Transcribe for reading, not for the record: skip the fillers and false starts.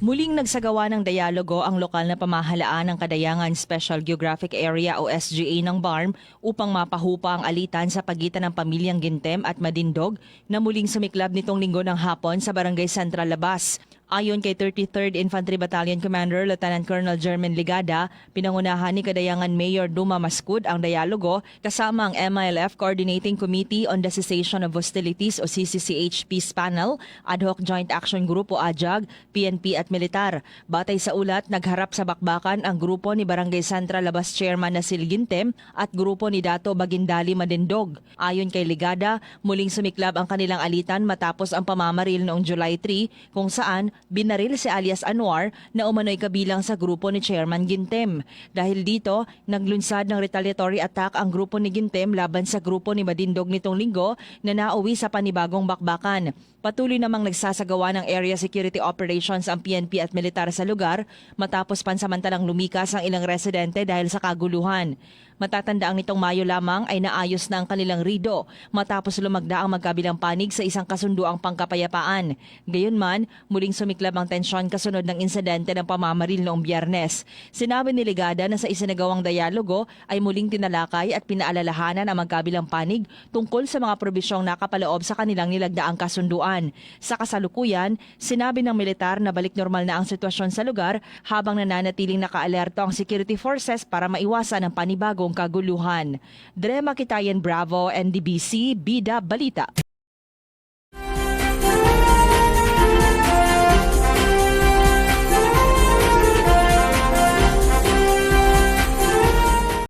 Muling nagsagawa ng dialogo ang lokal na pamahalaan ng Kadayangan Special Geographic Area o SGA ng BARM upang mapahupa ang alitan sa pagitan ng pamilyang Gintem at Madindog na muling sumiklab nitong linggo ng hapon sa Barangay Central Labas. Ayon kay 33rd Infantry Battalion Commander Lieutenant Colonel Jermen Ligada, pinangunahan ni Kadayangan Mayor Duma Mascud ang dialogo kasama ang MILF Coordinating Committee on the Cessation of Hostilities o CCCH Peace Panel, Ad Hoc Joint Action Group o AJAG, PNP at militar. Batay sa ulat, nagharap sa bakbakan ang grupo ni Barangay Central Labas Chairman Nasil Gintem at grupo ni Dato Bagindali Madindog. Ayon kay Ligada, muling sumiklab ang kanilang alitan matapos ang pamamaril noong July 3 kung saan binaril si alias Anwar na umano'y kabilang sa grupo ni Chairman Gintem. Dahil dito, naglunsad ng retaliatory attack ang grupo ni Gintem laban sa grupo ni Madindog nitong linggo na nauwi sa panibagong bakbakan. Patuloy namang nagsasagawa ng area security operations ang PNP at militar sa lugar matapos pansamantalang lumikas ang ilang residente dahil sa kaguluhan. Matatandaang nitong Mayo lamang ay naayos na ang kanilang rido matapos lumagda ang magkabilang panig sa isang kasunduang pangkapayapaan. Gayunman, muling sumiklab ang tensyon kasunod ng insidente ng pamamaril noong Biyernes. Sinabi ni Ligada na sa isinagawang dialogo ay muling tinalakay at pinaalalahanan ang magkabilang panig tungkol sa mga probisyong nakapaloob sa kanilang nilagdaang kasunduan. Sa kasalukuyan, sinabi ng militar na balik normal na ang sitwasyon sa lugar habang nananatiling nakaalerto ang security forces para maiwasan ang panibagong kaguluhan. Drema Kitayan Bravo, NDBC, Bida Balita.